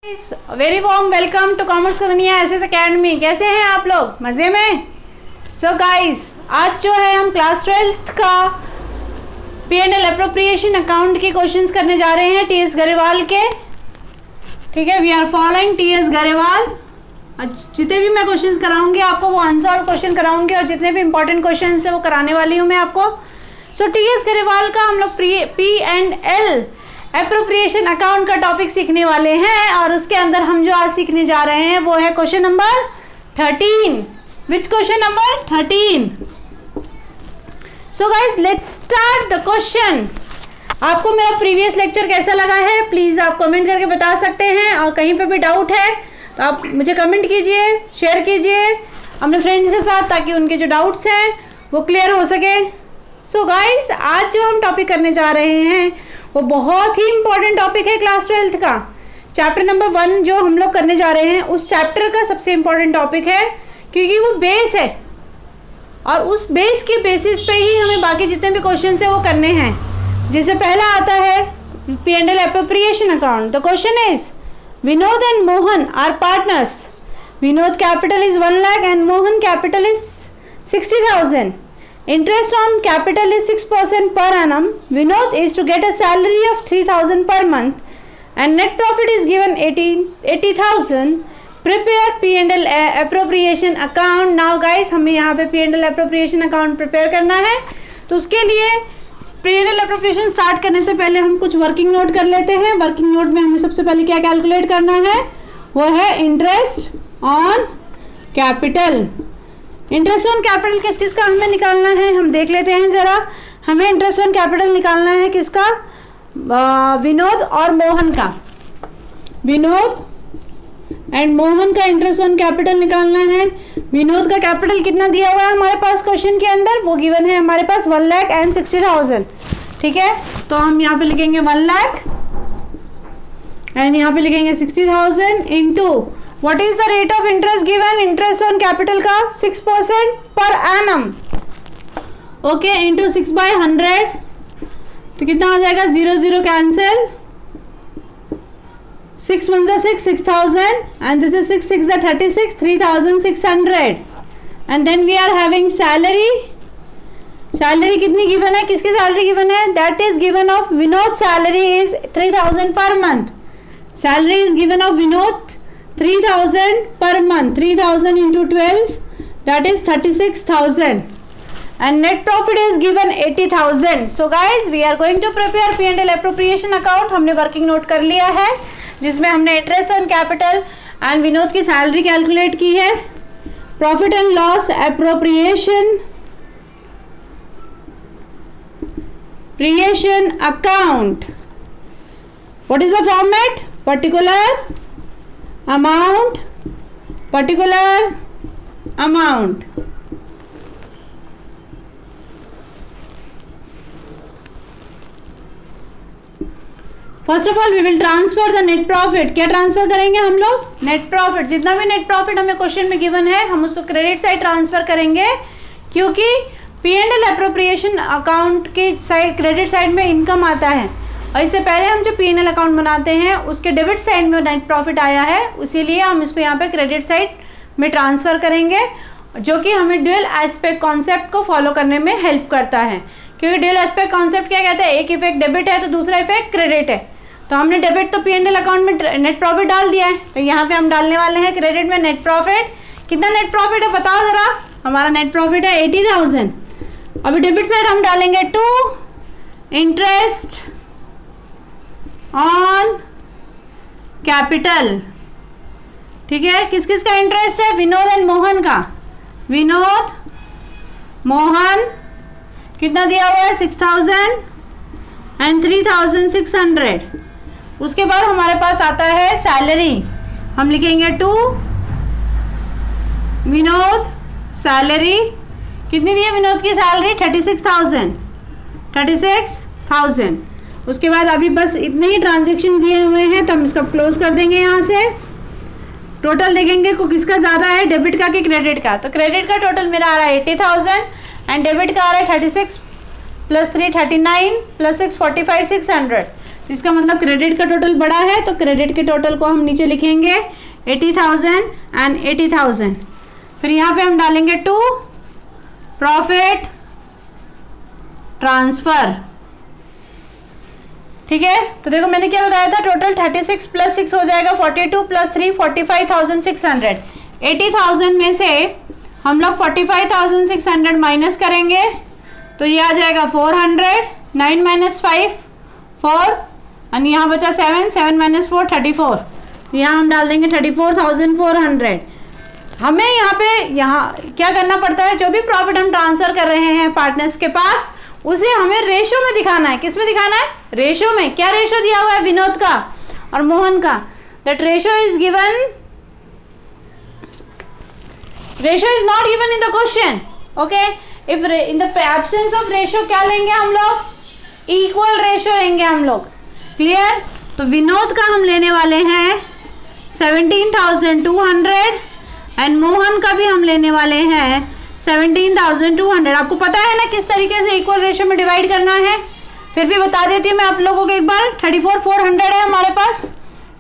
Very warm welcome to commerce का दुनिया SS academy. कैसे हैं आप लोग? मज़े में? सो गाइस, आज जो है हम क्लास 12th का P&L अप्रोप्रिएशन अकाउंट के क्वेश्चंस करने जा रहे हैं टीएस गरेवाल के। ठीक है, we are following TS Grewal. जितने भी मैं क्वेश्चंस कराऊंगी आपको वो आंसर क्वेश्चन कराऊंगी और जितने भी इंपॉर्टेंट क्वेश्चन है वो कराने वाली हूँ मैं आपको। सो टीएस गरेवाल का हम लोग P&L अप्रोप्रिएशन अकाउंट का टॉपिक सीखने वाले हैं और उसके अंदर हम जो आज सीखने जा रहे हैं वो है question number 13। Which question number 13? So guys, let's start the question. आपको मेरा प्रीवियस लेक्चर कैसा लगा है प्लीज़ आप कमेंट करके बता सकते हैं, और कहीं पे भी डाउट है तो आप मुझे कमेंट कीजिए, शेयर कीजिए अपने फ्रेंड्स के साथ ताकि उनके जो डाउट्स हैं वो क्लियर हो सके। सो गाइस, आज जो हम टॉपिक करने जा रहे हैं वो बहुत ही इंपॉर्टेंट टॉपिक है क्लास 12th का। चैप्टर नंबर 1 जो हम लोग करने जा रहे हैं उस चैप्टर का सबसे इंपॉर्टेंट टॉपिक है, क्योंकि वो बेस है और उस बेस के बेसिस पे ही हमें बाकी जितने भी क्वेश्चन है वो करने हैं। जिससे पहला आता है P&L appropriation account. The question is Vinod and Mohan are partners. Vinod capital is 1 lakh and Mohan capital is 60,000. Interest on capital is 6% per annum. Vinod is to get a salary of 3,000 per month and net profit is given 80,000. Prepare P&L appropriation account. Now guys, हमें यहाँ पे P&L appropriation account prepare करना है, तो उसके लिए P&L appropriation start करने से पहले हम कुछ वर्किंग नोट कर लेते हैं। वर्किंग नोट में हमें सबसे पहले क्या कैलकुलेट करना है वो है interest on capital. Interest on capital किस किस का हमें निकालना है हम देख लेते हैं ज़रा। हमें इंटरेस्ट ऑन कैपिटल निकालना है किसका? विनोद और मोहन का। विनोद एंड मोहन का इंटरेस्ट ऑन कैपिटल निकालना है। विनोद का कैपिटल कितना दिया हुआ है हमारे पास क्वेश्चन के अंदर? वो गिवन है हमारे पास 1 lakh and 60,000। ठीक है, तो हम यहाँ पे लिखेंगे 1 lakh एंड यहाँ पे लिखेंगे 60,000 into What is the rate of interest given? Interest on capital का 6% per annum. Okay, into 6/100 तो कितना आ जाएगा? 0 0 cancel, 6 1 6 6,000 and this is 6 6 36 3,600 and then we are having salary. Salary कितनी गिवन है? किसकी सैलरी गिवन है? That is given of Vinod. Salary is 3,000 per month. Salary is given of Vinod 3,000 per month. 3,000 into 12 that is 36,000 and net profit is given 80,000. So guys, we are going to prepare P&L appropriation account. हमने working note कर लिया है जिसमें हमने interest on capital and Vinod की salary calculate की है। Profit and loss appropriation account. What is the format? Particular amount, particular amount. First of all we will transfer the net profit. क्या ट्रांसफर करेंगे हम लोग? Net profit. जितना भी net profit हमें क्वेश्चन में गिवन है हम उसको क्रेडिट साइड ट्रांसफर करेंगे, क्योंकि P&L अप्रोप्रिएशन अकाउंट के साइड क्रेडिट साइड में इनकम आता है और इससे पहले हम जो P&L अकाउंट बनाते हैं उसके डेबिट साइड में नेट प्रॉफिट आया है, इसीलिए हम इसको यहाँ पे क्रेडिट साइड में ट्रांसफ़र करेंगे, जो कि हमें ड्यूअल एस्पेक्ट कॉन्सेप्ट को फॉलो करने में हेल्प करता है। क्योंकि ड्यूअल एस्पेक्ट कॉन्सेप्ट क्या कहता है? एक इफेक्ट डेबिट है तो दूसरा इफेक्ट क्रेडिट है। तो हमने डेबिट तो P&L अकाउंट में नेट प्रॉफिट डाल दिया है, तो यहाँ पर हम डालने वाले हैं क्रेडिट में नेट प्रॉफिट। कितना नेट प्रॉफिट है बताओ ज़रा? हमारा नेट प्रॉफिट है 80,000। अभी डेबिट साइड हम डालेंगे 2 इंटरेस्ट ऑन कैपिटल। ठीक है, किस किस का इंटरेस्ट है? विनोद एंड मोहन का। विनोद मोहन कितना दिया हुआ है? 6,000 एंड 3,600। उसके बाद हमारे पास आता है सैलरी। हम लिखेंगे 2 विनोद सैलरी। कितनी दी है विनोद की सैलरी? 36,000। उसके बाद अभी बस इतने ही ट्रांजेक्शन दिए हुए हैं तो हम इसको क्लोज कर देंगे। यहाँ से टोटल देखेंगे को किसका ज़्यादा है, डेबिट का कि क्रेडिट का। तो क्रेडिट का टोटल मेरा आ रहा है 80,000 एंड डेबिट का आ रहा है 36 + 3 39 + 6 45 600। इसका मतलब क्रेडिट का टोटल बड़ा है, तो क्रेडिट के टोटल को हम नीचे लिखेंगे 80,000 एंड 80,000। फिर यहाँ पे हम डालेंगे टू प्रॉफिट ट्रांसफर। ठीक है, तो देखो मैंने क्या बताया था, टोटल 36 + 6 हो जाएगा 42 + 3 45,600। 80,000 में से हम लोग 45,600 माइनस करेंगे तो ये आ जाएगा 400, 9 - 5 4, और यहाँ बचा 7, 7 - 4 34। यहाँ हम डाल देंगे 34,400। हमें यहाँ क्या करना पड़ता है, जो भी प्रॉफिट हम ट्रांसफर कर रहे हैं पार्टनर्स के पास, उसे हमें रेशो में दिखाना है। किस में दिखाना है? रेशो में। क्या रेशो दिया हुआ है विनोद का और मोहन का? That ratio is given, ratio is not given in the question. Okay, if in the absence of ratio क्या लेंगे हम लोग? इक्वल रेशो लेंगे हम लोग। क्लियर? तो विनोद का हम लेने वाले हैं 17,200 एंड मोहन का भी हम लेने वाले हैं 17,200। आपको पता है ना किस तरीके से इक्वल रेशो में डिवाइड करना है? फिर भी बता देती हूँ मैं आप लोगों को एक बार। 34,400 है हमारे पास,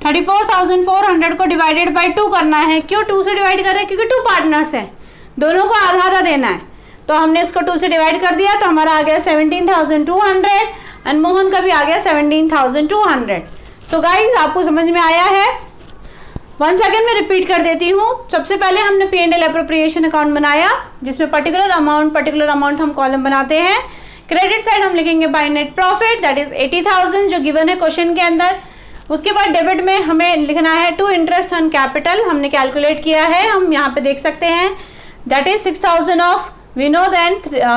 34,400 को डिवाइडेड बाई 2 करना है। क्यों 2 से डिवाइड कर रहे हैं? क्योंकि 2 पार्टनर्स हैं, दोनों को आधा आधा देना है। तो हमने इसको 2 से डिवाइड कर दिया, तो हमारा आ गया 17,200 एंड मोहन का भी आ गया 17,200। सो गाइज, आपको समझ में आया है? वन सेकेंड में रिपीट कर देती हूँ। सबसे पहले हमने P&L एप्रोप्रिएशन अकाउंट बनाया, जिसमें पर्टिकुलर अमाउंट हम कॉलम बनाते हैं। क्रेडिट साइड हम लिखेंगे by net profit, that is 80,000 जो गिवन है क्वेश्चन के अंदर। उसके बाद डेबिट में हमें लिखना है टू इंटरेस्ट ऑन कैपिटल, हमने कैलकुलेट किया है, हम यहाँ पे देख सकते हैं। That is 6,000 of Vinod and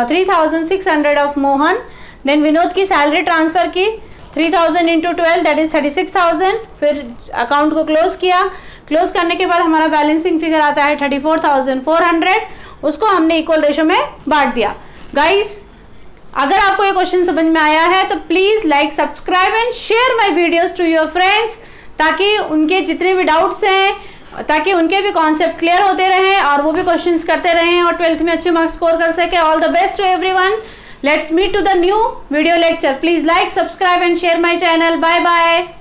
3,600 of Mohan. Then Vinod की सैलरी ट्रांसफर की 3,000 × 12 दैट इज 36,000। फिर अकाउंट को क्लोज किया। क्लोज करने के बाद हमारा बैलेंसिंग फिगर आता है 34,400। उसको हमने इक्वल रेशो में बांट दिया। गाइस, अगर आपको ये क्वेश्चन समझ में आया है तो please like, subscribe and share my videos to your friends, ताकि उनके जितने भी डाउट्स हैं, ताकि उनके भी कॉन्सेप्ट क्लियर होते रहें और वो भी क्वेश्चंस करते रहें और 12th में अच्छे मार्क्स स्कोर कर सके। All the best to everyone. Let's meet to the new video lecture. Please like, subscribe and share my channel. Bye bye.